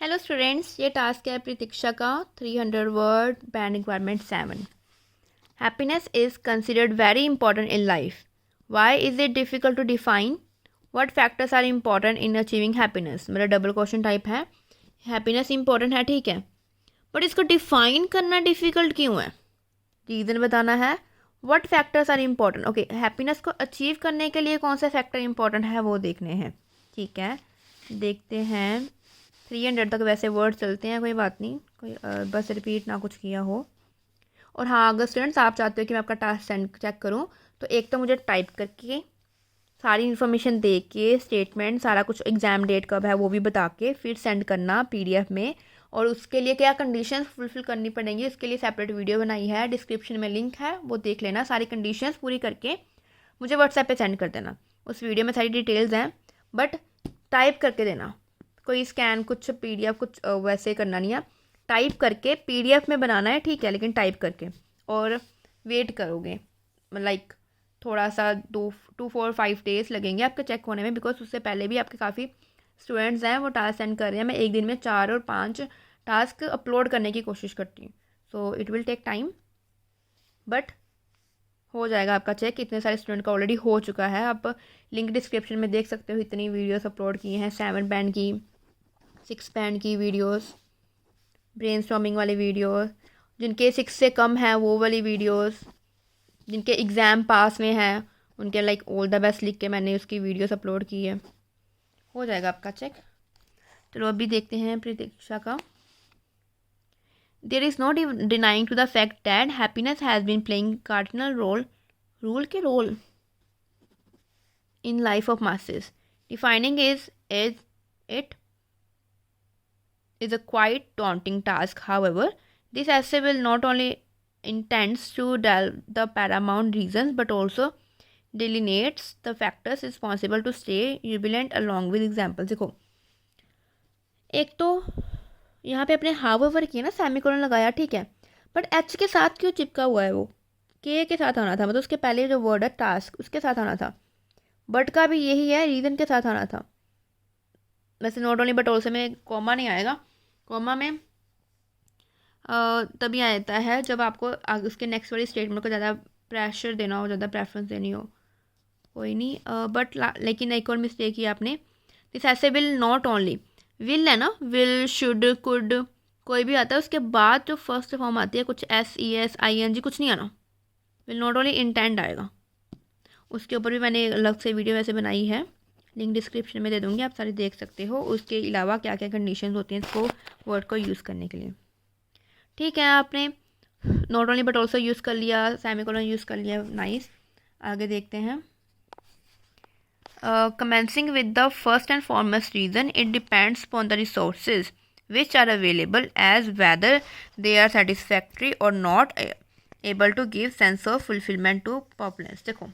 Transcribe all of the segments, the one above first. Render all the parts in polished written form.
Hello students, ये task है प्रतीक्षा का 300 word band requirement 7। Happiness is considered very important in life. Why is it difficult to define? What factors are important in achieving happiness? मेरा double question type है। Happiness important है, ठीक है, but इसको define करना difficult क्यों है? Reason बताना है। What factors are important? Okay, happiness को अचीव करने के लिए कौन सा फैक्टर इंपॉर्टेंट है वो देखने हैं। ठीक है, देखते हैं। 300 तक वैसे वर्ड चलते हैं, कोई बात नहीं, कोई बस रिपीट ना कुछ किया हो। और हाँ, अगर स्टूडेंट्स आप चाहते हो कि मैं आपका टास्क सेंड चेक करूँ, तो एक तो मुझे टाइप करके सारी इन्फॉर्मेशन दे के, स्टेटमेंट सारा कुछ, एग्ज़ाम डेट कब है वो भी बता के फिर सेंड करना पीडीएफ में। और उसके लिए क्या कंडीशंस फुलफिल करनी पड़ेंगी, उसके लिए सेपरेट वीडियो बनाई है, डिस्क्रिप्शन में लिंक है, वो देख लेना। सारी कंडीशंस पूरी करके मुझे व्हाट्सएप पे सेंड कर देना। उस वीडियो में सारी डिटेल्स हैं, बट टाइप करके देना। कोई स्कैन कुछ पीडीएफ कुछ वैसे करना नहीं है, टाइप करके पीडीएफ में बनाना है, ठीक है, लेकिन टाइप करके। और वेट करोगे, लाइक थोड़ा सा 2-4-5 डेज लगेंगे आपके चेक होने में, बिकॉज उससे पहले भी आपके काफ़ी स्टूडेंट्स हैं वो टास्क सेंड कर रहे हैं। मैं एक दिन में 4 और 5 टास्क अपलोड करने की कोशिश करती हूँ, so it will take time, but हो जाएगा आपका चेक। इतने सारे स्टूडेंट का ऑलरेडी हो चुका है, आप लिंक डिस्क्रिप्शन में देख सकते हो। इतनी वीडियोस अपलोड की हैं, 7 बैंड की, 6 बैंड की वीडियोस, ब्रेनस्टॉर्मिंग वाली वीडियोस, जिनके 6 से कम है वो वाली वीडियोस, जिनके एग्ज़ाम पास में है उनके लाइक ऑल द बेस्ट लिख के मैंने उसकी वीडियोस अपलोड की है। हो जाएगा आपका चेक। चलो अभी देखते हैं प्रतीक्षा का। There is not denying to the fact that happiness has been playing cardinal role in life of masses. Defining it is a quite daunting task. However, this essay will not only intends to delve the paramount reasons but also delineates the factors responsible to stay relevant along with examples. देखो, एक तो यहाँ पे अपने however किया ना, semicolon लगाया, ठीक है, बट एच के साथ क्यों चिपका हुआ है? वो के साथ आना था, मतलब उसके पहले जो वर्ड है टास्क उसके साथ आना था। बट का भी यही है, रीज़न के साथ आना था। वैसे नॉट ओनली बट ऑल्सो में कॉमा नहीं आएगा। कॉमा में तभी आता है जब आपको उसके नेक्स्ट वाली स्टेटमेंट को ज़्यादा प्रेशर देना हो, ज़्यादा प्रेफरेंस देनी हो। कोई नहीं, बट लेकिन एक और मिस्टेक ही आपने। दिस ऐसे विल नॉट ओनली, विल है ना, विल शुड कुड कोई भी आता है, उसके बाद जो फर्स्ट फॉर्म आती है कुछ SES ING कुछ नहीं आना। विल नॉट ओनली इंटेंड आएगा। उसके ऊपर भी मैंने अलग से वीडियो वैसे बनाई है, लिंक डिस्क्रिप्शन में दे दूँगी, आप सारे देख सकते हो। उसके अलावा क्या क्या कंडीशंस होती हैं इसको वर्ड को यूज़ करने के लिए। ठीक है, आपने not only but also use कर लिया, सेमीकोलन यूज़ कर लिया, नाइस। आगे देखते हैं। Commencing with the first and foremost reason, it depends upon the resources which are available as whether they are satisfactory or not able to give sense of fulfillment to populace. देखो,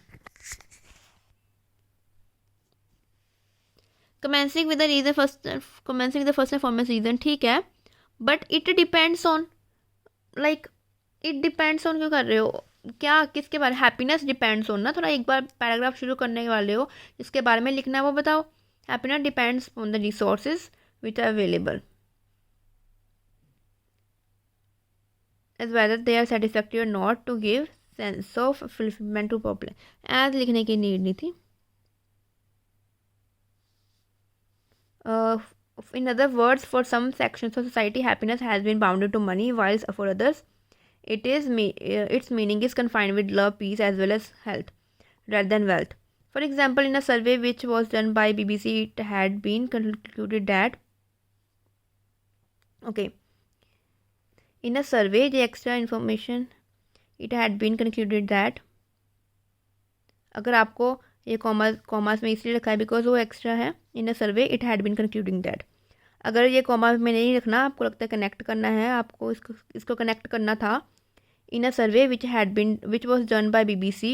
commencing with the first and foremost reason, ठीक है, but it depends on, like it depends on क्यों कर रहे हो? क्या किसके बारे? हैप्पीनेस डिपेंड्स ऑन ना, थोड़ा एक बार पैराग्राफ शुरू करने वाले हो, जिसके बारे में लिखना है वो बताओ। Happiness depends on the resources which are available as whether they are satisfactory और not to give sense of fulfilment to popular. As लिखने की नीड नहीं थी। In other words, for some sections of society, happiness has been bounded to money, whilst for others, its meaning is confined with love, peace, as well as health, rather than wealth. For example, in a survey which was done by BBC, it had been concluded that in a survey, the extra information, it had been concluded that, अगर आपको ये commas में इसलिए रखा है because वो extra है। In a survey it had been concluding that, अगर ये कॉमा में नहीं रखना, आपको लगता है कनेक्ट करना है, आपको इसको कनेक्ट करना था। In a survey which was done by BBC,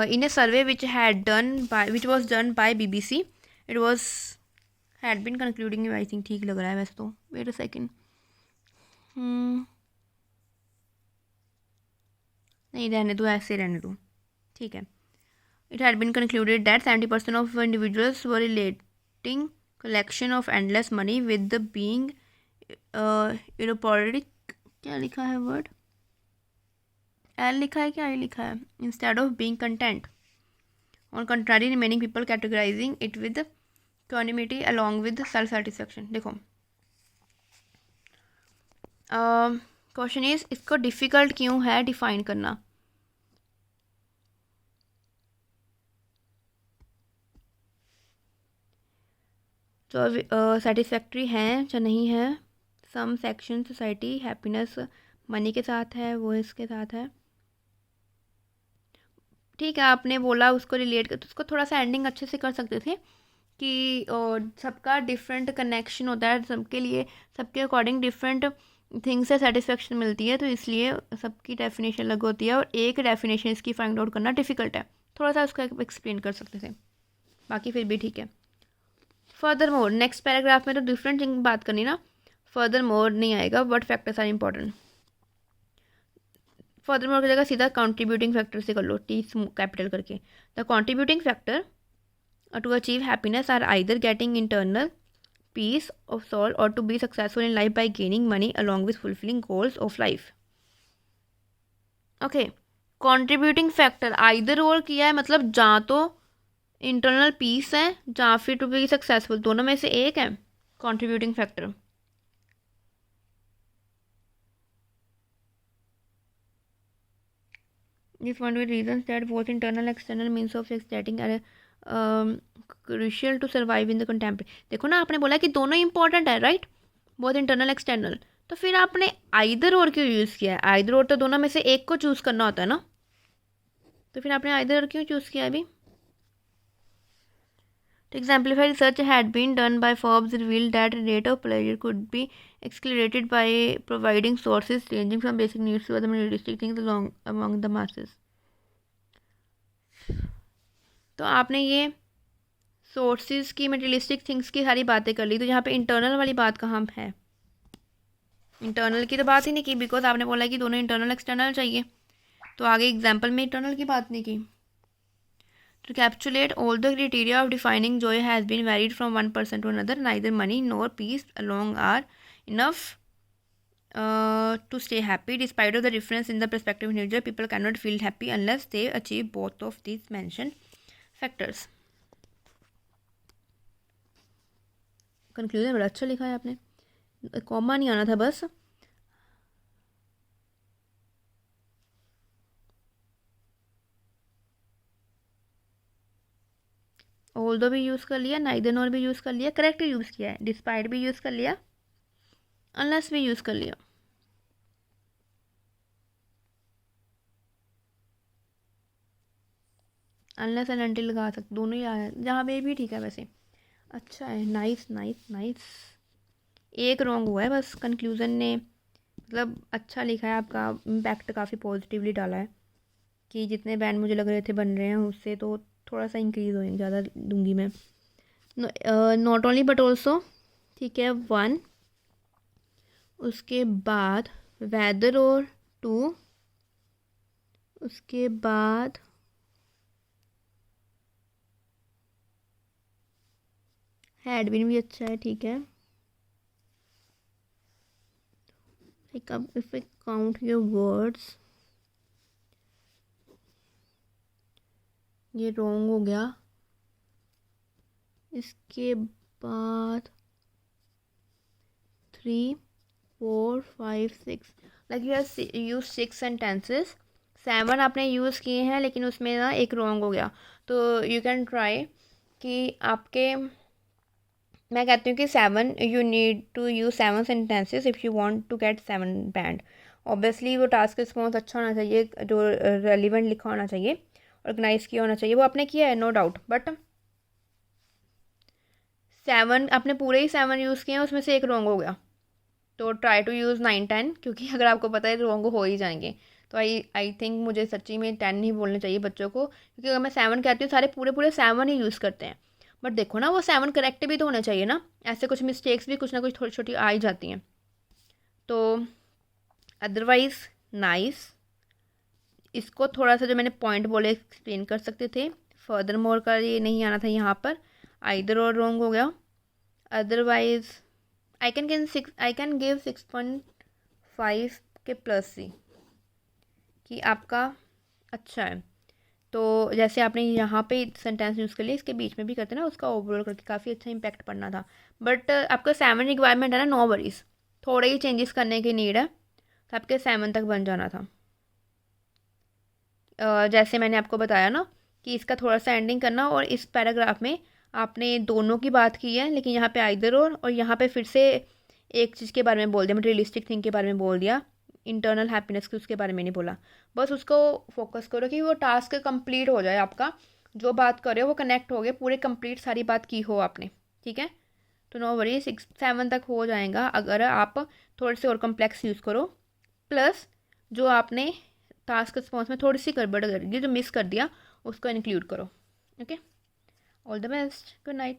in a survey which was done by BBC, it had been concluding, I think ठीक लग रहा है वैसे तो, wait a second, नहीं रहने दो, ऐसे रहने दो, ठीक है। It had been concluded that 70% of individuals were relating collection of endless money with the being euphoric. क्या लिखा है वर्ड? एल लिखा है क्या आई लिखा है? Instead of being content. On contrary, remaining people categorizing it with equanimity along with self satisfaction. देखो question is इसको डिफ़िकल्ट क्यों है डिफाइन करना. तो सेटिस्फैक्ट्री है या नहीं है. सम सेक्शन सोसाइटी हैप्पीनेस मनी के साथ है, वो इसके साथ है. ठीक है, आपने बोला उसको रिलेट कर, तो उसको थोड़ा सा एंडिंग अच्छे से कर सकते थे कि सबका डिफरेंट कनेक्शन होता है, सबके लिए सबके अकॉर्डिंग डिफरेंट थिंग्स से सेटिस्फेक्शन मिलती है, तो इसलिए सबकी डेफिनेशन अलग होती है और एक डेफिनेशन इसकी फाइंड आउट करना डिफ़िकल्ट है. थोड़ा सा उसका एक्सप्लेन कर सकते थे, बाकी फिर भी ठीक है. फर्दर मोर नेक्स्ट पैराग्राफ में तो डिफरेंट थिंग बात करनी ना, फर्दर मोर नहीं आएगा, but factors are important. Further more की जगह सीधा कंट्रीब्यूटिंग फैक्टर से कर लो, टी कैपिटल करके. The contributing factor to achieve happiness are either getting internal peace of soul और to be successful in life by gaining money along with fulfilling goals of life. Okay, contributing factor either और किया है, मतलब जहाँ तो internal peace है जहाँ फिर टू बी सक्सेसफुल, दोनों में से एक है contributing factor. This one with reasons that both internal and external means of getting are crucial to survive in the contemporary. देखो ना, आपने बोला कि दोनों इंपॉर्टेंट है, राइट, बोथ इंटरनल एक्सटर्नल, तो फिर आपने आइदर और क्यों यूज़ किया है? आइदर और तो दोनों में से एक को चूज़ करना होता है ना, तो फिर आपने आइदर और क्यों चूज़ किया अभी? To exemplify, research had been done by Forbes revealed that rate of pleasure could be accelerated by providing sources ranging from basic needs to other materialistic things among the masses. तो आपने ये sources की materialistic things की सारी बातें कर ली, तो यहाँ पे इंटरनल वाली बात कहाँ है? इंटरनल की तो बात ही नहीं की, बिकॉज आपने बोला कि दोनों इंटरनल एक्सटर्नल चाहिए, तो आगे एग्जाम्पल में इंटरनल की बात नहीं की. To capitulate all the criteria of defining joy has been varied from one person to another. Neither money nor peace alone are enough to stay happy. Despite of the difference in the perspective of individual, people cannot feel happy unless they achieve both of these mentioned factors. Conclusion बड़ा अच्छा लिखा है आपने, comma नहीं आना था बस. Although भी यूज़ कर लिया, नाइदर नॉर भी यूज़ कर लिया, करेक्ट यूज़ किया है, डिस्पाइट भी यूज़ कर लिया, अनलेस भी यूज़ कर लिया. अनलेस एंड अनटिल लगा सकते, दोनों ही आया जहाँ पे भी ठीक है. वैसे अच्छा है, नाइस नाइस नाइस. एक रॉन्ग हुआ है बस, कंक्लूज़न ने मतलब अच्छा लिखा है, आपका इम्पैक्ट काफ़ी पॉजिटिवली डाला है कि जितने बैंड मुझे लग रहे थे बन रहे हैं उससे तो थोड़ा सा इंक्रीज़ होएंगे, ज़्यादा दूंगी मैं. नॉट ओनली बट ऑल्सो, ठीक है, 1, उसके बाद वेदर और 2, उसके बाद हैड बीन भी अच्छा है, ठीक है. अब if I count your words, ये रॉन्ग हो गया. इसके बाद 3, 4, 5, 6, like you have use 6 sentences. 7 आपने यूज़ किए हैं लेकिन उसमें ना एक रॉन्ग हो गया, तो यू कैन ट्राई कि आपके, मैं कहती हूँ कि 7 you need to use 7 sentences if you want to get 7 band. Obviously वो टास्क रिस्पॉन्स अच्छा होना चाहिए, जो रेलिवेंट लिखा होना चाहिए, ऑर्गेनाइज किया होना चाहिए, वो आपने किया है नो डाउट, बट 7 आपने पूरे ही 7 यूज़ किए हैं, उसमें से एक रॉन्ग हो गया, तो ट्राई टू यूज़ 9, 10, क्योंकि अगर आपको पता है रॉन्ग हो ही जाएंगे, तो आई थिंक मुझे सच्ची में 10 नहीं बोलने चाहिए बच्चों को, क्योंकि अगर मैं 7 कहती हूँ सारे पूरे 7 ही यूज़ करते हैं, बट देखो ना वो 7 करेक्ट भी तो होने चाहिए ना, ऐसे कुछ मिस्टेक्स भी कुछ ना कुछ थोड़ी छोटी आ ही जाती हैं. तो अदरवाइज़ नाइस, इसको थोड़ा सा जो मैंने पॉइंट बोले एक्सप्लेन कर सकते थे. फर्दर मोर का ये नहीं आना था यहाँ पर, आइदर और रॉन्ग हो गया। अदरवाइज आई कैन गिव 6.5 के प्लस सी कि आपका अच्छा है। तो जैसे आपने यहाँ पे सेंटेंस यूज़ कर लिया, इसके बीच में भी करते ना, उसका ओवरऑल करके काफ़ी अच्छा इम्पैक्ट पड़ना था। बट आपका 7 रिक्वायरमेंट है ना, नो वरीज, थोड़े ही चेंजेस करने की नीड है, तो आपके 7 तक बन जाना था। जैसे मैंने आपको बताया ना कि इसका थोड़ा सा एंडिंग करना, और इस पैराग्राफ में आपने दोनों की बात की है, लेकिन यहाँ पे आइदर और यहाँ पे फिर से एक चीज़ के बारे में बोल दिया, मटेरियलिस्टिक थिंग के बारे में बोल दिया, इंटरनल हैप्पीनेस के उसके बारे में नहीं बोला। बस उसको फोकस करो कि वो टास्क कंप्लीट हो जाए, आपका जो बात कर रहे हो वो कनेक्ट हो गए, पूरे कंप्लीट सारी बात की हो आपने, ठीक है। तो नो वरी, 6-7 तक हो जाएगा अगर आप थोड़े से और कम्प्लेक्स यूज़ करो, प्लस जो आपने टास्क रिस्पॉन्स में थोड़ी सी गड़बड़ कर दी, जो मिस कर दिया उसको इंक्लूड करो। Okay, all the best, good night.